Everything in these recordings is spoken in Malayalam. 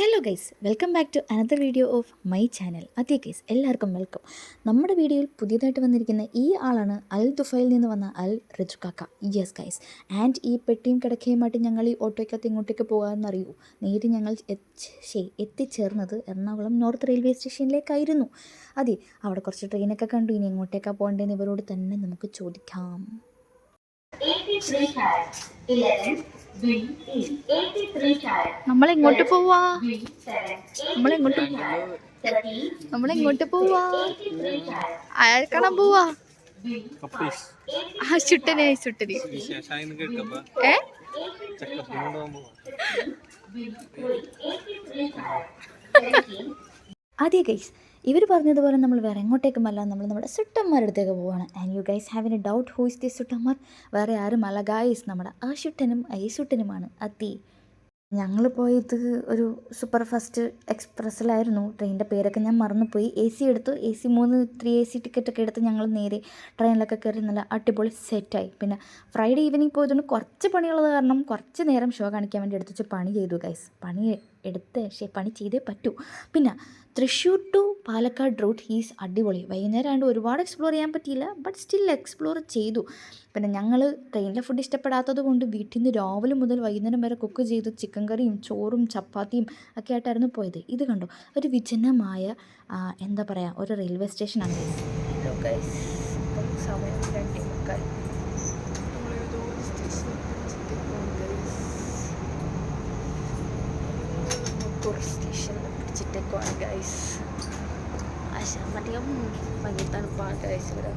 Hello guys, welcome back to another video of my channel. അതെ ഗൈസ്, എല്ലാവർക്കും വെൽക്കം. നമ്മുടെ വീഡിയോയിൽ പുതിയതായിട്ട് വന്നിരിക്കുന്ന ഈ ആളാണ് അൽ ദുഫയിൽ നിന്ന് വന്ന അൽ റിജുക്കാക്ക. യെസ് ഗൈസ്, ആൻഡ് ഈ പെട്ടിയും കിടക്കയുമായിട്ട് ഞങ്ങൾ ഈ ഓട്ടോയ്ക്കകത്ത് ഇങ്ങോട്ടേക്ക് പോകാമെന്നറിയൂ. നേരെ ഞങ്ങൾ എത്തിച്ചേർന്നത് എറണാകുളം നോർത്ത് റെയിൽവേ സ്റ്റേഷനിലേക്കായിരുന്നു. അതെ, അവിടെ കുറച്ച് ട്രെയിനൊക്കെ കണ്ടു. ഇനി എങ്ങോട്ടേക്കാണ് പോകേണ്ടതെന്ന് ഇവരോട് തന്നെ നമുക്ക് ചോദിക്കാം. നമ്മളെങ്ങോട്ട് പോവാ നമ്മളെങ്ങോട്ട് പോവാ അയാൾ കാണാൻ പോവാ. ആ ചുട്ടനെ അതെ ഗൈസ്, ഇവർ പറഞ്ഞതുപോലെ നമ്മൾ വേറെ എങ്ങോട്ടേക്കുമല്ല, നമ്മൾ നമ്മുടെ സുട്ടന്മാരുടെ അടുത്തേക്ക് പോവുകയാണ്. And you guys have a doubt who is the സുട്ടന്മാർ? വേറെ ആരുമല്ല ഗൈസ്, നമ്മുടെ ആശുട്ടനും ഐസുട്ടനുമാണ്. അതി ഞങ്ങൾ പോയത് ഒരു സൂപ്പർ ഫാസ്റ്റ് എക്സ്പ്രസ്സിലായിരുന്നു. ട്രെയിനിൻ്റെ പേരൊക്കെ ഞാൻ മറന്നുപോയി. AC എടുത്തു. AC 3 AC ടിക്കറ്റൊക്കെ എടുത്ത് ഞങ്ങൾ നേരെ ട്രെയിനിലൊക്കെ കയറി നല്ല അടിപൊളി സെറ്റായി. പിന്നെ ഫ്രൈഡേ ഈവനിങ് പോയതുകൊണ്ട് കുറച്ച് പണിയുള്ളത് കാരണം കുറച്ച് നേരം ഷോ കാണിക്കാൻ വേണ്ടി എടുത്ത് പണി ചെയ്തു ഗൈസ്. പണി ചെയ്തേ പറ്റൂ. പിന്നെ Thrissur to Palakkad route is അടിപൊളി. വൈകുന്നേരം ആയതുകൊണ്ട് ഒരുപാട് എക്സ്പ്ലോർ ചെയ്യാൻ പറ്റിയില്ല, ബട്ട് സ്റ്റിൽ എക്സ്പ്ലോർ ചെയ്തു. പിന്നെ ഞങ്ങൾ ട്രെയിനിലെ ഫുഡ് ഇഷ്ടപ്പെടാത്തത് കൊണ്ട് വീട്ടിൽ നിന്ന് രാവിലെ മുതൽ വൈകുന്നേരം വരെ കുക്ക് ചെയ്ത് ചിക്കൻ കറിയും ചോറും ചപ്പാത്തിയും ഒക്കെ ആയിട്ടായിരുന്നു പോയത്. ഇത് കണ്ടോ, ഒരു വിജനമായ എന്താ പറയുക, ഒരു റെയിൽവേ സ്റ്റേഷനാണ്. സമയം 2:45. സ്റ്റേഷനിൽ പിടിച്ചിട്ടേക്കുവാണ് ഗൈസ്. അധികം ഭയങ്കര തണുപ്പാണ് ഗൈസ് ഇവിടെ.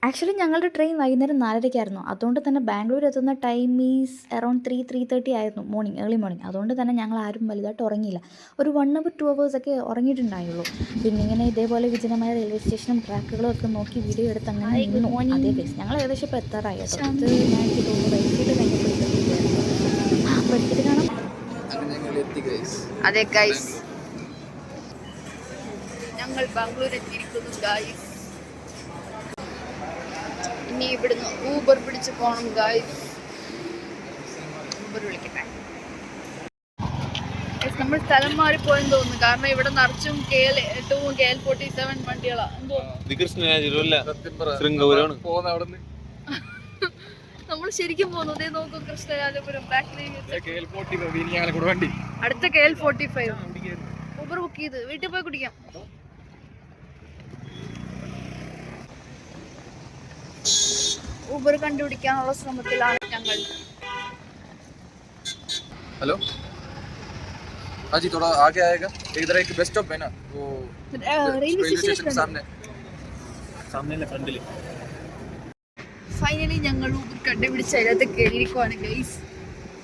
ആക്ച്വലി ഞങ്ങളുടെ ട്രെയിൻ വൈകുന്നേരം 4:30 അതുകൊണ്ട് തന്നെ ബാംഗ്ലൂർ എത്തുന്ന ടൈം ഈസ് അറൗണ്ട് 3:30 ആയിരുന്നു, ഏർലി മോർണിംഗ്. അതുകൊണ്ട് തന്നെ ഞങ്ങൾ ആരും വലുതായിട്ട് ഉറങ്ങിയില്ല. ഒരു 1 hour 2 hours ഒക്കെ ഉറങ്ങിയിട്ടുണ്ടായുള്ളൂ. പിന്നെ ഇങ്ങനെ ഇതേപോലെ വിജനമായ റെയിൽവേ സ്റ്റേഷനും ട്രാക്കുകളും ഒക്കെ നോക്കി വീഡിയോ എടുത്ത് അങ്ങനെ നിന്നു. അതേ ഗൈസ്, ഞങ്ങൾ ഏകദേശം ഇപ്പോൾ എത്താറായി. അത് ഞാൻ എനിക്ക് തോന്നുന്നു വൈകിട്ട് കഴിഞ്ഞപ്പോൾ കാണാം. അതെ ഗൈസ്, ഞങ്ങൾ ബാംഗ്ലൂർ എത്തിയിരിക്കുന്നു ഗൈസ്. ഇനി ഇവിടുന്ന് ഊബർ പിടിച്ച് പോകണം ഗൈസ്. ഊബർ വിളിക്കട്ടെ. നമ്മൾ സ്ഥലം മാറിപ്പോയെന്ന് തോന്നുന്നു, കാരണം ഇവിടെ നിറച്ചും KL2 KL47 വണ്ടികളാണ്. നമ്മൾ ശരിക്കും പോകുന്നു. അതേ നോക്കൂ, കൃഷ്ണരാജപുരം അടുത്ത KL45. ഊബർ ബുക്ക് ചെയ്ത് വീട്ടിൽ പോയി കുടിക്കാം. ഊബർ കണ്ടുപിടിക്കാനുള്ള ശ്രമത്തിലാണ് ഞങ്ങൾ. हेलो, हाँ जी, थोड़ा आगे आएगा. इधर एक बस स्टॉप है ना, वो रेलवे स्टेशन के सामने फ्रंट ले. ഫൈനലി ഞങ്ങൾ ഊബർ കണ്ടുപിടിച്ച് അതിനകത്ത് കയറിയിരിക്കുവാണ് ഗൈസ്.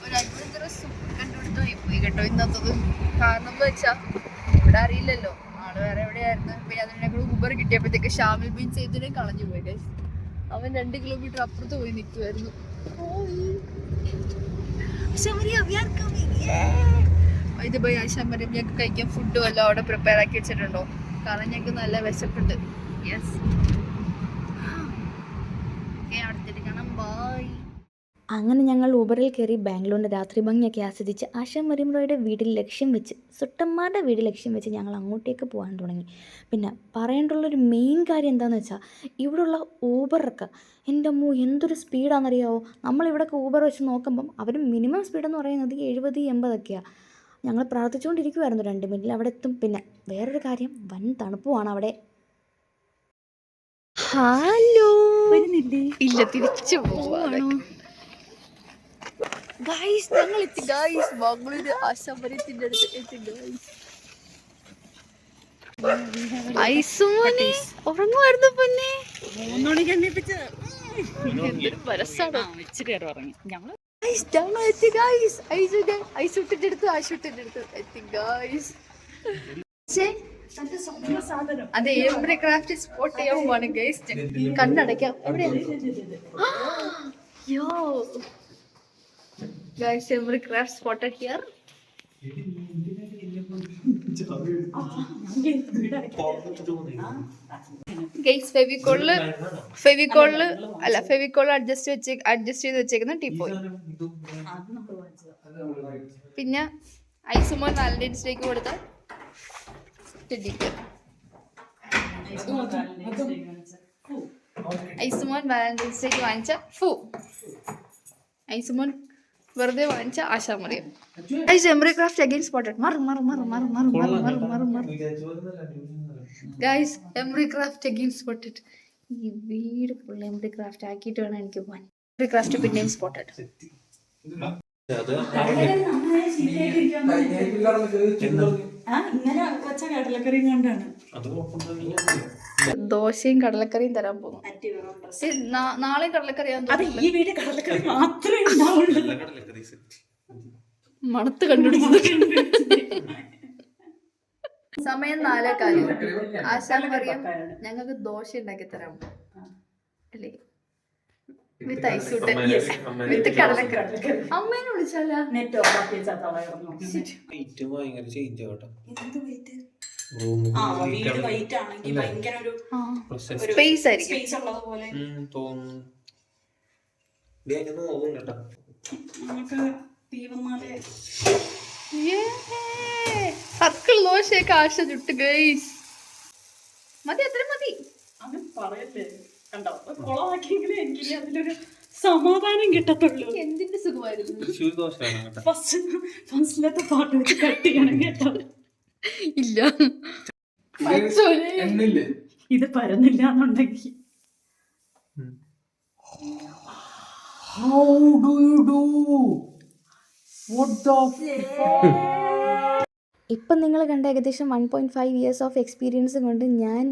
ഒരു അഡ്വഞ്ചറസ് ഊബർ കണ്ടുപിടുത്തമായി പോയി കേട്ടോ ഇന്നത്തത്. കാരണം എന്ന് വെച്ചാൽ ഇവിടെ അറിയില്ലല്ലോ, ആള് വേറെ എവിടെയായിരുന്നു. പിന്നെ അതിന് ഞങ്ങൾ ഊബർ കിട്ടിയപ്പോഴത്തേക്ക് ഷാമിൽ ബിൻ സെയ്ദിനെ കളഞ്ഞു പോയി ഗൈസ്. അവൻ 2 കിലോമീറ്റർ അപ്പുറത്ത് പോയി നിൽക്കുമായിരുന്നു. ഇത് പോയി ആശാമരം ഞങ്ങൾക്ക് കഴിക്കാൻ ഫുഡ് വല്ലതും അവിടെ പ്രിപ്പയർ ആക്കി വെച്ചിട്ടുണ്ടോ? കാരണം ഞങ്ങൾക്ക് നല്ല വിശപ്പുണ്ട്. യെസ്, അങ്ങനെ ഞങ്ങൾ ഊബറിൽ കയറി ബാംഗ്ലൂരിൻ്റെ രാത്രി ഭംഗിയൊക്കെ ആസ്വദിച്ച് ആശാ മരിയം റോയുടെ വീട്ടിൽ ലക്ഷ്യം വെച്ച്, സുട്ടന്മാരുടെ വീട് ലക്ഷ്യം വെച്ച് ഞങ്ങൾ അങ്ങോട്ടേക്ക് പോകാൻ തുടങ്ങി. പിന്നെ പറയേണ്ടുള്ളൊരു മെയിൻ കാര്യം എന്താണെന്ന് വെച്ചാൽ, ഇവിടെയുള്ള ഊബറൊക്കെ എൻ്റെ അമ്മോ എന്തൊരു സ്പീഡാണെന്നറിയാമോ. നമ്മളിവിടെയൊക്കെ ഊബർ വെച്ച് നോക്കുമ്പം അവർ മിനിമം സ്പീഡെന്ന് പറയുന്നത് 70-80 ഞങ്ങൾ പ്രാർത്ഥിച്ചുകൊണ്ടിരിക്കുമായിരുന്നു 2 മിനിറ്റിൽ അവിടെ എത്തും. പിന്നെ വേറൊരു കാര്യം, വൻ തണുപ്പുമാണ് അവിടെ. ഹലോ, ഇല്ല തിരിച്ചു പോവാണോ ഗൈസ്? ഞങ്ങൾ എത്തി ഗൈസ്, ബാംഗ്ലൂര് ആശാമരത്തിന്റെ അടുത്ത് എത്തി ഗൈസ്. ഐസുമോനെ ഉറങ്ങുമായിരുന്നു പൊന്നെ. 3 മണിക്ക് എണ്ണിപ്പിച്ച് ഐസുട്ടിന്റെ അടുത്ത് എത്തി ഗൈസ്. അതെ, എംബ്രി ക്രാഫ്റ്റ് സ്പോട്ട് ചെയ്യാൻ പോവാണ് ഗൈസ്. കണ്ണടയ്ക്കാം. എവിടെയാണ് guys, every craft spotted here. Guys Fevicol adjust ചെയ്ത് വെച്ചേക്കുന്ന ടീപ്പോയി. പിന്നെ ഐസുമോൻ വാലന്റൈൻസ് ഡേക്ക് കൊടുത്ത ടെഡിക്ക്. ഐസുമോൻ വാലന്റൈൻസ് ഡേക്ക് വാങ്ങിച്ച ഐസുമോൻ വെറുതെ വാങ്ങിച്ച ആശാമറിയം. എംബ്രി ക്രാഫ്റ്റ് അഗൈൻ സ്പോട്ടഡ്. ഗൈസ് എംബ്രി ക്രാഫ്റ്റ് അഗൈൻ സ്പോട്ടഡ്. ഈ വീട് ഫുൾ എംബ്രി ക്രാഫ്റ്റ് ആക്കിയിട്ട് വേണം എനിക്ക് പോകാൻ. എംബ്രി ക്രാഫ്റ്റ് പിന്നെയും സ്പോട്ടഡ്. ദോശയും കടലക്കറിയും തരാൻ പോകും. നാളെയും കടലക്കറിയാൻ മണത്ത് കണ്ടുപിടിച്ചത്. സമയം 4:15. ആശാൻ പറയാം ഞങ്ങൾക്ക് ദോശ ഉണ്ടാക്കി തരാം അല്ലേ, വിത്ത് ഐസൂട്ട് വിത്ത് കടലക്കറി. അമ്മേനെ വിളിച്ചാലോ? സ്പേസ് ആയിരിക്കും. സർക്കിൾ ദോശയൊക്കെ ആശ ചുട്ട് ഗൈസ്. മതി, അത്ര മതി. അതിലൊരു സമാധാനം കിട്ടത്തുള്ളൂ. എന്തിന്റെ സുഖമായിരുന്നു. ഫസ്റ്റിലത്തെ പാട്ട് വെച്ച് കട്ട് ചെയ്യണം കേട്ടോ. ഇല്ല ഇത് പരന്നില്ല എന്നുണ്ടെങ്കിൽ How do you do? What the ഇപ്പം നിങ്ങൾ കണ്ട ഏകദേശം 1.5 ഇയേഴ്സ് ഓഫ് എക്സ്പീരിയൻസ് കൊണ്ട് ഞാൻ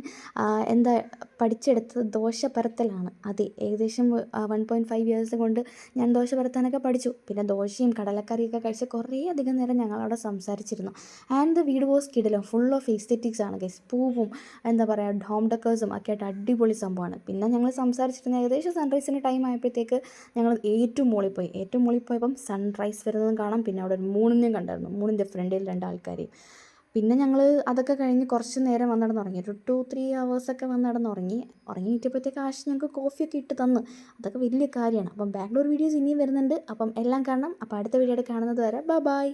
പഠിച്ചെടുത്തത് ദോശ പരത്തലാണ്. അതെ, ഏകദേശം 1.5 ഇയേഴ്സ് കൊണ്ട് ഞാൻ ദോശ പരത്താനൊക്കെ പഠിച്ചു. പിന്നെ ദോശയും കടലക്കറിയൊക്കെ കഴിച്ച് കുറേ അധികം നേരം ഞങ്ങളവിടെ സംസാരിച്ചിരുന്നു. ആൻഡ് ദ വീട് വാസ് കിടിലം, ഫുൾ ഓഫ് എസ്തെറ്റിക്സ് ആണ് ഗൈസ്. പൂവും എന്താ പറയുക ഹോം ഡെക്കേഴ്സും ഒക്കെ ആയിട്ട് അടിപൊളി സംഭവമാണ്. പിന്നെ ഞങ്ങൾ സംസാരിച്ചിരുന്ന ഏകദേശം സൺറൈസിൻ്റെ ടൈം ആയപ്പോഴത്തേക്ക് ഞങ്ങൾ ഏറ്റവും മുകളിൽ പോയപ്പം സൺറൈസ് വരുന്നതും കാണാം. പിന്നെ അവിടെ ഒരു മൂണിനെയും കണ്ടായിരുന്നു, മൂണിൻ്റെ ഫ്രണ്ടിൽ 2 ആൾക്കാർ. പിന്നെ ഞങ്ങൾ അതൊക്കെ കഴിഞ്ഞ് കുറച്ച് നേരം വന്നിടന്നുറങ്ങി, ഒരു 2-3 hours ഉറങ്ങിയിട്ടപ്പോഴത്തേക്ക് ആശ ഞങ്ങൾക്ക് കോഫിയൊക്കെ ഇട്ട് തന്നു. അതൊക്കെ വലിയ കാര്യമാണ്. അപ്പം ബാംഗ്ലൂർ വീഡിയോസ് ഇനിയും വരുന്നുണ്ട്. അപ്പം എല്ലാം കാണണം. അപ്പോൾ അടുത്ത വീഡിയോയിൽ കാണുന്നത് വരെ ബൈ.